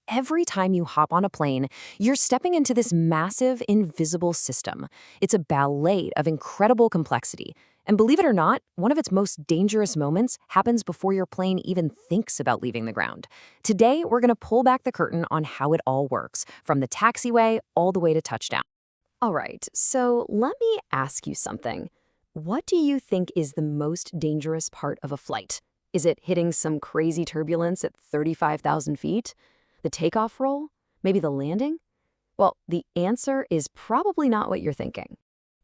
Every time you hop on a plane, you're stepping into this massive, invisible system. It's a ballet of incredible complexity. And believe it or not, one of its most dangerous moments happens before your plane even thinks about leaving the ground. Today, we're going to pull back the curtain on how it all works, from the taxiway all the way to touchdown. All right, so let me ask you something. What do you think is the most dangerous part of a flight? Is it hitting some crazy turbulence at 35,000 feet? The takeoff roll? Maybe the landing? Well, the answer is probably not what you're thinking.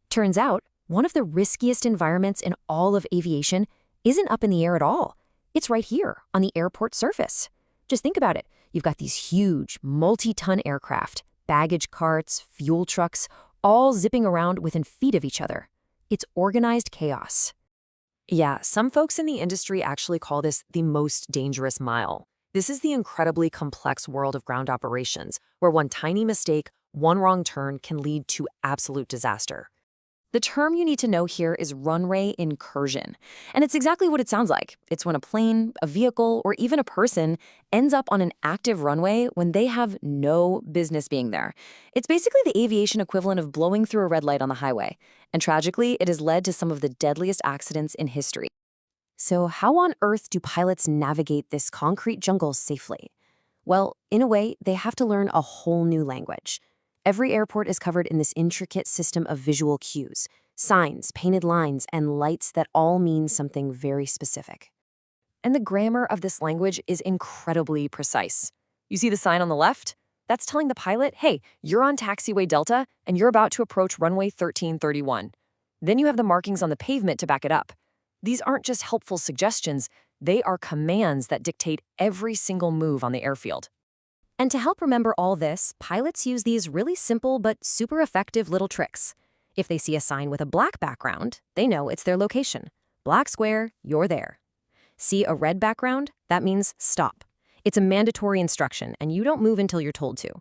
Turns out, one of the riskiest environments in all of aviation isn't up in the air at all. It's right here on the airport surface. Just think about it. You've got these huge, multi-ton aircraft, baggage carts, fuel trucks, all zipping around within feet of each other. It's organized chaos. Yeah, some folks in the industry actually call this the most dangerous mile. This is the incredibly complex world of ground operations, where one tiny mistake, one wrong turn can lead to absolute disaster. The term you need to know here is runway incursion, and it's exactly what it sounds like. It's when a plane, a vehicle, or even a person ends up on an active runway when they have no business being there. It's basically the aviation equivalent of blowing through a red light on the highway, and tragically, it has led to some of the deadliest accidents in history. So how on earth do pilots navigate this concrete jungle safely? Well, in a way, they have to learn a whole new language. Every airport is covered in this intricate system of visual cues, signs, painted lines, and lights that all mean something very specific. And the grammar of this language is incredibly precise. You see the sign on the left? That's telling the pilot, hey, you're on taxiway Delta, and you're about to approach runway 1331. Then you have the markings on the pavement to back it up. These aren't just helpful suggestions, they are commands that dictate every single move on the airfield. And to help remember all this, pilots use these really simple but super effective little tricks. If they see a sign with a black background, they know it's their location. Black square, you're there. See a red background? That means stop. It's a mandatory instruction, and you don't move until you're told to.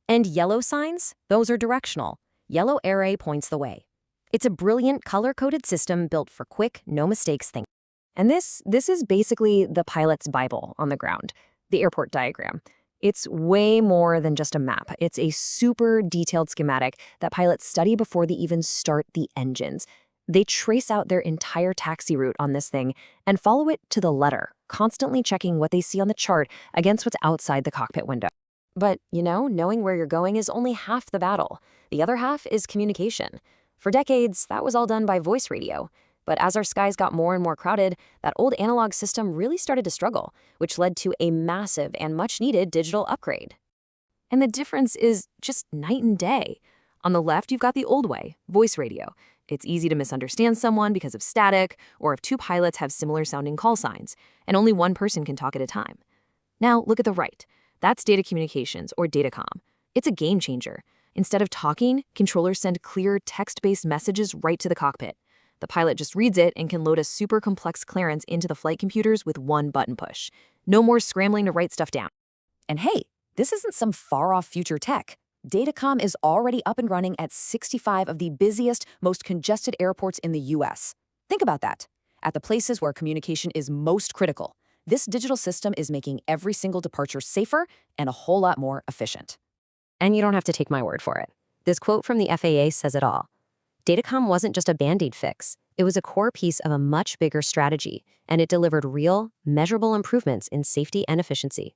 And yellow signs? Those are directional. Yellow array points the way. It's a brilliant color-coded system built for quick, no-mistakes thinking. And this is basically the pilot's Bible on the ground, the airport diagram. It's way more than just a map. It's a super detailed schematic that pilots study before they even start the engines. They trace out their entire taxi route on this thing and follow it to the letter, constantly checking what they see on the chart against what's outside the cockpit window. But, knowing where you're going is only half the battle. The other half is communication. For decades, that was all done by voice radio. But as our skies got more and more crowded, that old analog system really started to struggle, which led to a massive and much-needed digital upgrade. And the difference is just night and day. On the left, you've got the old way, voice radio. It's easy to misunderstand someone because of static, or if two pilots have similar-sounding call signs, and only one person can talk at a time. Now, look at the right. That's data communications, or datacom. It's a game changer. Instead of talking, controllers send clear text-based messages right to the cockpit. The pilot just reads it and can load a super complex clearance into the flight computers with one button push. No more scrambling to write stuff down. And hey, this isn't some far-off future tech. Datacom is already up and running at 65 of the busiest, most congested airports in the US. Think about that. At the places where communication is most critical, this digital system is making every single departure safer and a whole lot more efficient. And you don't have to take my word for it. This quote from the FAA says it all. Datacom wasn't just a Band-Aid fix. It was a core piece of a much bigger strategy, and it delivered real, measurable improvements in safety and efficiency.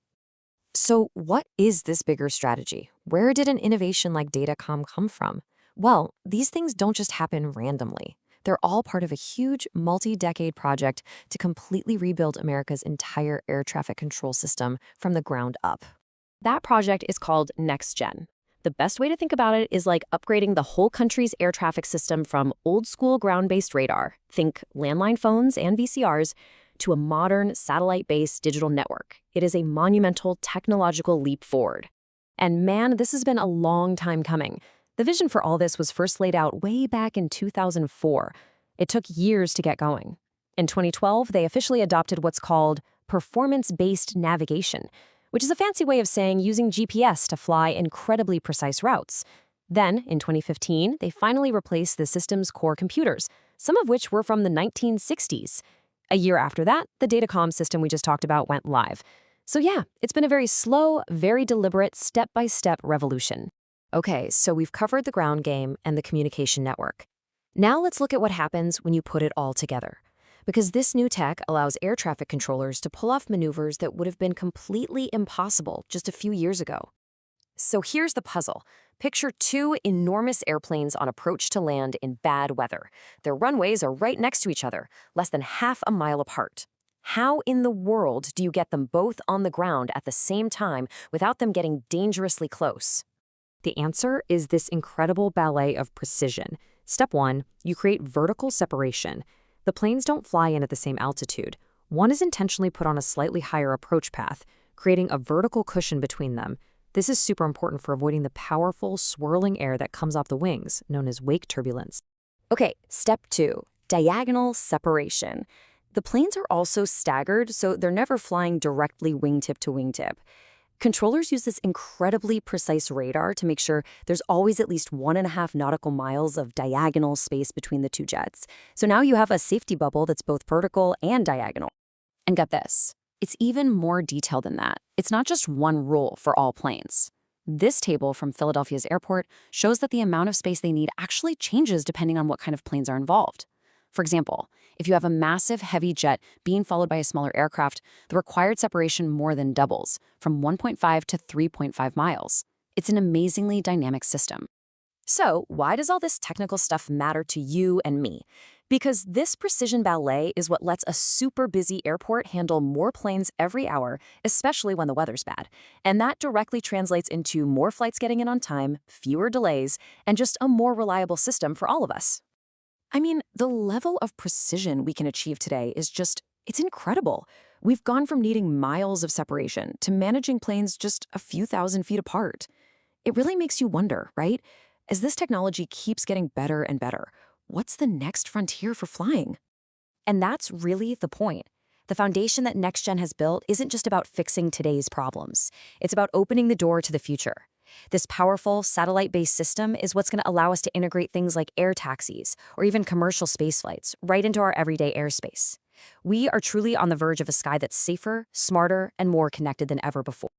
So what is this bigger strategy? Where did an innovation like Datacom come from? Well, these things don't just happen randomly. They're all part of a huge, multi-decade project to completely rebuild America's entire air traffic control system from the ground up. That project is called NextGen. The best way to think about it is like upgrading the whole country's air traffic system from old-school ground-based radar, think landline phones and VCRs, to a modern satellite-based digital network. It is a monumental technological leap forward. And man, this has been a long time coming. The vision for all this was first laid out way back in 2004. It took years to get going. In 2012, they officially adopted what's called performance-based navigation, which is a fancy way of saying using GPS to fly incredibly precise routes. Then, in 2015, they finally replaced the system's core computers, some of which were from the 1960s. A year after that, the Datacom system we just talked about went live. So yeah, it's been a very slow, very deliberate, step-by-step revolution. Okay, so we've covered the ground game and the communication network. Now let's look at what happens when you put it all together. Because this new tech allows air traffic controllers to pull off maneuvers that would have been completely impossible just a few years ago. So here's the puzzle. Picture two enormous airplanes on approach to land in bad weather. Their runways are right next to each other, less than half a mile apart. How in the world do you get them both on the ground at the same time without them getting dangerously close? The answer is this incredible ballet of precision. Step 1, you create vertical separation. The planes don't fly in at the same altitude. One is intentionally put on a slightly higher approach path, creating a vertical cushion between them. This is super important for avoiding the powerful, swirling air that comes off the wings, known as wake turbulence. Okay, step 2, diagonal separation. The planes are also staggered, so they're never flying directly wingtip to wingtip. Controllers use this incredibly precise radar to make sure there's always at least 1.5 nautical miles of diagonal space between the two jets. So now you have a safety bubble that's both vertical and diagonal. And get this, it's even more detailed than that. It's not just one rule for all planes. This table from Philadelphia's airport shows that the amount of space they need actually changes depending on what kind of planes are involved. For example, if you have a massive heavy jet being followed by a smaller aircraft, the required separation more than doubles, from 1.5 to 3.5 miles. It's an amazingly dynamic system. So, why does all this technical stuff matter to you and me? Because this precision ballet is what lets a super busy airport handle more planes every hour, especially when the weather's bad. And that directly translates into more flights getting in on time, fewer delays, and just a more reliable system for all of us. I mean, the level of precision we can achieve today is it's incredible. We've gone from needing miles of separation to managing planes just a few thousand feet apart. It really makes you wonder, right? As this technology keeps getting better and better, what's the next frontier for flying? And that's really the point. The foundation that NextGen has built isn't just about fixing today's problems. It's about opening the door to the future. This powerful, satellite-based system is what's going to allow us to integrate things like air taxis or even commercial space flights right into our everyday airspace. We are truly on the verge of a sky that's safer, smarter, and more connected than ever before.